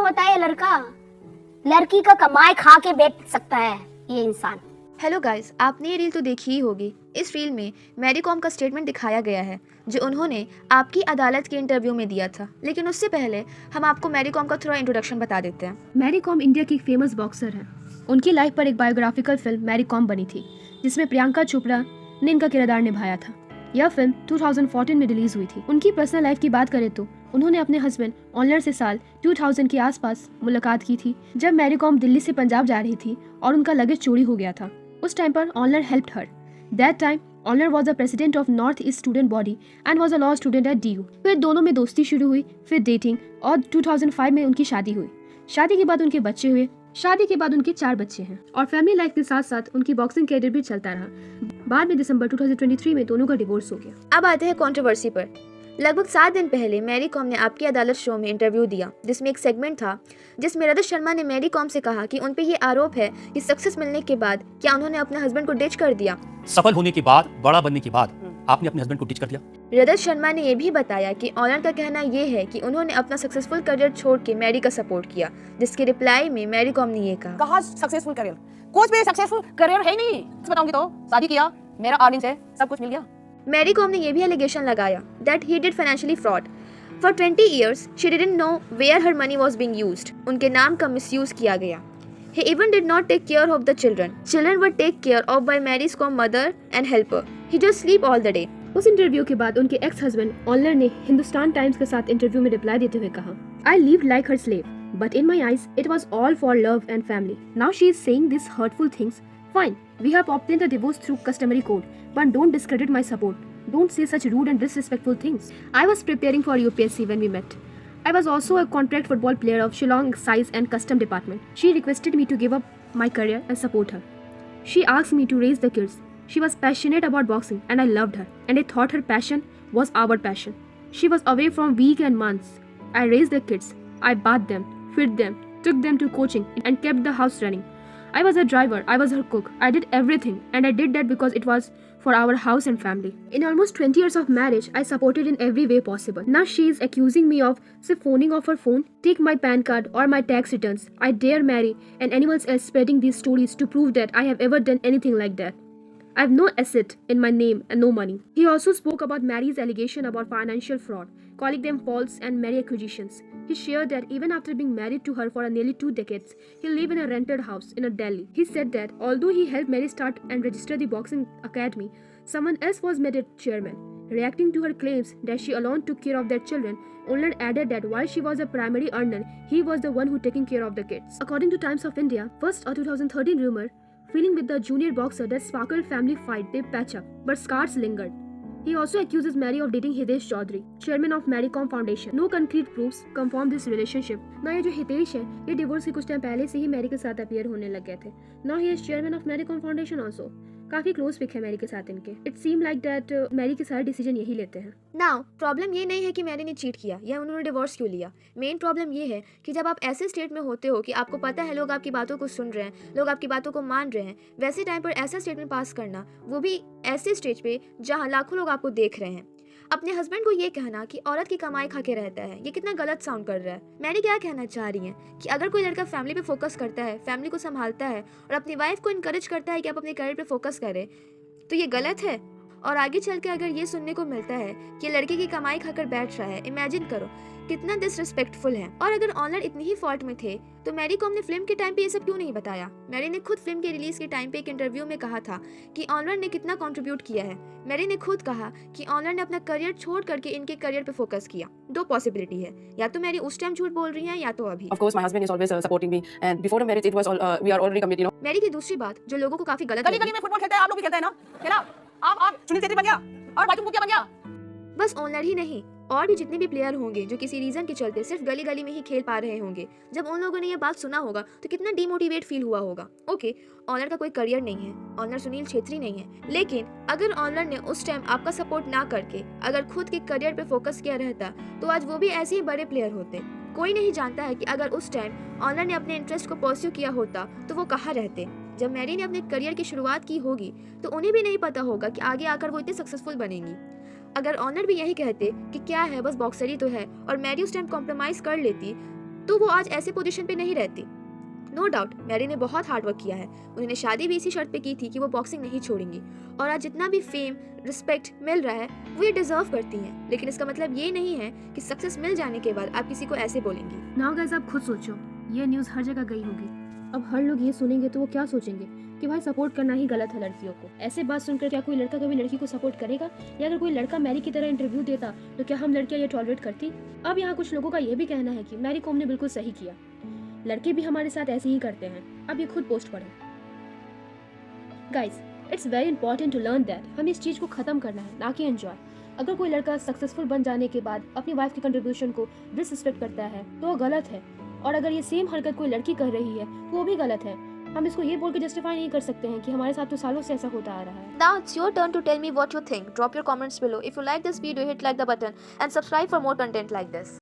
होता है ये लड़का, लड़की का कमाई खा के बैठ सकता है ये इंसान। हेलो गाइस, आपने ये रील तो देखी ही होगी। इस रील में मैरी कॉम का स्टेटमेंट दिखाया गया है जो उन्होंने आपकी अदालत के इंटरव्यू में दिया था। लेकिन उससे पहले हम आपको मैरी कॉम का थोड़ा इंट्रोडक्शन बता देते हैं। मैरी कॉम इंडिया की एक फेमस बॉक्सर है। उनकी लाइफ पर एक बायोग्राफिकल फिल्म मैरी कॉम बनी थी जिसमें प्रियंका चोपड़ा ने इनका किरदार निभाया था। यह फिल्म 2014 में रिलीज हुई थी। उनकी पर्सनल लाइफ की बात करें तो उन्होंने अपने हस्बैंड ऑनलर से साल 2000 के आसपास मुलाकात की थी जब मैरी कॉम दिल्ली से पंजाब जा रही थी और उनका लगेज चोरी हो गया था। उस टाइम पर Onler helped her. That time Onler was the president of North East student body and was a law student at DU। फिर दोनों में दोस्ती शुरू हुई, फिर डेटिंग और 2005 में उनकी शादी हुई। शादी के बाद उनके बच्चे हुए। शादी के बाद उनके 4 बच्चे हैं और फैमिली लाइफ के साथ साथ उनकी बॉक्सिंग कैरियर भी चलता रहा। बाद में दिसंबर 2023 में दोनों का डिवोर्स हो गया। अब आते हैं कंट्रोवर्सी पर। लगभग 7 दिन पहले मैरी कॉम ने आपकी अदालत शो में इंटरव्यू दिया जिसमें एक सेगमेंट था जिसमें रजत शर्मा ने मैरी कॉम से कहा कि उन पे ये आरोप है कि सक्सेस मिलने के बाद क्या उन्होंने अपने हस्बैंड को डिच कर दिया। सफल होने के बाद, बड़ा बनने के बाद आपने अपने हस्बैंड को डिच कर दिया। रजत शर्मा ने यह भी बताया कि ऑनर का कहना यह है कि उन्होंने अपना सक्सेसफुल करियर छोड़ के मैरी का सपोर्ट किया, जिसके रिप्लाई में मैरी कॉम ने ये कहा सक्सेसफुल करियर, कुछ भी सक्सेसफुल करियर है ही नहीं। बताऊंगी तो शादी किया, मेरा अर्निंग से सब कुछ मिल गया। मैरी कॉम ने यह भी एलिगेशन लगाया that he did financially fraud. For 20 years she didn't know where her money was being used. उनके नाम का मिसयूज किया गया। He even did not take care of the children. Children were taken care of by Mary's mother and helper. He just sleep all the day. उस interview के बाद उनके ex husband ऑनलर ने हिंदुस्तान टाइम्स के साथ इंटरव्यू में रिप्लाई देते हुए कहा, I lived like her slave, but in my eyes it was all for love and family. Now she is saying these hurtful things. Fine, we have obtained a divorce through customary code, but don't discredit my support. Don't say such rude and disrespectful things. I was preparing for UPSC when we met. I was also a contract football player of Shillong Excise and Custom Department. She requested me to give up my career and support her. She asked me to raise the kids. She was passionate about boxing and I loved her. And I thought her passion was our passion. She was away from weeks and months. I raised the kids. I bathed them, fed them, took them to coaching and kept the house running. I was her driver. I was her cook. I did everything and I did that because it was for our house and family. In almost 20 years of marriage, I supported in every way possible. Now she is accusing me of phoning off her phone, take my PAN card or my tax returns. I dare marry and anyone else spreading these stories to prove that I have ever done anything like that. I have no asset in my name and no money. He also spoke about Mary's allegation about financial fraud, calling them false and Mary accusations. He shared that even after being married to her for nearly 2 decades, he lived in a rented house in Delhi. He said that although he helped Mary start and register the boxing academy, someone else was made it chairman. Reacting to her claims that she alone took care of their children, Onlar added that while she was a primary earner, he was the one who taking care of the kids. According to Times of India, first a 2013 rumor feeling with the junior boxer that sparkled family fight they patch up, but scars lingered. He also accuses Mary of dating Hitesh Chaudhary, chairman of Marycom Foundation. No concrete proofs confirm this relationship. ना ये जो हितेश है, ये divorce के कुछ time पहले से ही Mary के साथ अपीयर होने लग गए थे. Now he is chairman of Marycom Foundation also. काफी क्लोज पिक है मैरी के साथ इनके. It seem like that Mary के सारे डिसीजन यही लेते हैं. नाउ प्रॉब्लम ये नहीं है कि मैरी ने चीट किया या उन्होंने डिवोर्स क्यों लिया. मेन प्रॉब्लम ये है कि जब आप ऐसे स्टेट में होते हो कि आपको पता है लोग आपकी बातों को सुन रहे हैं, लोग आपकी बातों को मान रहे हैं, वैसे टाइम पर ऐसा स्टेटमेंट पास करना, वो भी ऐसे स्टेज पे जहाँ लाखों लोग आपको देख रहे हैं. अपने हस्बैंड को ये कहना कि औरत की कमाई खा के रहता है, ये कितना गलत साउंड कर रहा है. मैरी क्या कहना चाह रही हैं कि अगर कोई लड़का फैमिली पे फोकस करता है, फैमिली को संभालता है और अपनी वाइफ को इनकरेज करता है कि आप अपने करियर पे फोकस करें, तो ये गलत है. और आगे चल के अगर ये सुनने को मिलता है कि लड़के की कमाई खाकर बैठ रहा है, इमेजिन करो कितना डिसरिस्पेक्टफुल है. और अगर ऑनर इतनी ही फॉल्ट में थे तो मैरी कॉम ने फिल्म के टाइम पे ये सब क्यों नहीं बताया. मैरी ने खुद फिल्म के रिलीज के टाइम पे एक इंटरव्यू में कहा था कि ऑनर ने कितना कंट्रीब्यूट किया है. मैरी ने खुद कहा कि ऑनर ने अपना करियर छोड़ करके इनके करियर पे फोकस किया. 2 पॉसिबिलिटी है, या तो मैरी उस टाइम झूठ बोल रही हैं या तो अभी. Of course my husband is always supporting me and before the marriage it was all we are already committed, you know. मैरी की दूसरी बात जो लोगों को काफी गलत गली में फुटबॉल खेलते हैं, आप लोग भी खेलते हैं ना, है ना. आप सुनील छेत्री बन गया और भाई तुम क्या बन गया. बस ऑनर ही नहीं, और भी जितने भी प्लेयर होंगे जो किसी रीजन के चलते सिर्फ गली गली में ही खेल पा रहे होंगे, जब उन लोगों ने ये बात सुना होगा तो कितना डिमोटिवेट फील हुआ होगा. ओके, ऑनर का कोई करियर नहीं है, ऑनर सुनील छेत्री नहीं है, लेकिन अगर ऑनर ने उस टाइम आपका सपोर्ट ना करके अगर खुद के करियर पे फोकस किया रहता तो आज वो भी ऐसे ही बड़े प्लेयर होते. कोई नहीं जानता है कि अगर उस टाइम ऑनर ने अपने इंटरेस्ट को परस्यू किया होता तो वो कहाँ रहते. जब मैरी ने अपने करियर की शुरुआत की होगी तो उन्हें भी नहीं पता होगा कि आगे आकर वो इतने सक्सेसफुल बनेंगी. अगर ऑनर भी यही कहते कि क्या है बस बॉक्सर ही तो है और मैरी उस टाइम कॉम्प्रोमाइज कर लेती तो वो आज ऐसे पोजीशन पे नहीं रहती। नो डाउट मैरी ने बहुत हार्ड वर्क किया है। उन्होंने शादी भी इसी शर्त पे की थी कि वो बॉक्सिंग नहीं छोड़ेंगी, और आज जितना भी फेम रिस्पेक्ट मिल रहा है वो ये डिजर्व करती हैं। लेकिन इसका मतलब ये नहीं है कि सक्सेस मिल जाने के बाद आप किसी को ऐसे बोलेंगी। नाउ गाइस आप खुद सोचो, ये न्यूज़ हर जगह गई होगी। अब हर लोग ये सुनेंगे तो वो क्या सोचेंगे कि भाई सपोर्ट करना ही गलत है लड़कियों को। ऐसे बात सुनकर क्या कोई लड़का कभी लड़की को सपोर्ट करेगा? या अगर कोई लड़का मैरी की तरह इंटरव्यू देता तो क्या हम लड़कियां ये टॉलरेट करती? अब यहाँ कुछ लोगों का ये भी कहना है कि मैरी कॉम ने बिल्कुल सही किया, लड़के भी हमारे साथ ऐसे ही करते हैं। अब ये खुद पोस्ट पढ़ो। Guys, it's very important to learn that हमें इस चीज़ को ख़त्म करना है, ना कि एंजॉय। अगर कोई लड़का सक्सेसफुल बन जाने के बाद अपनी वाइफ की कंट्रीब्यूशन को डिसरिस्पेक्ट करता है तो वो गलत है, और अगर ये सेम हरकत कोई लड़की कर रही है तो वो भी गलत है। हम इसको ये बोल के जस्टिफाई नहीं कर सकते हैं कि हमारे साथ तो सालों से ऐसा होता आ रहा है। Now it's your turn to tell me what you think. Drop your comments below. If you like this video, hit like the button and subscribe for more content like this.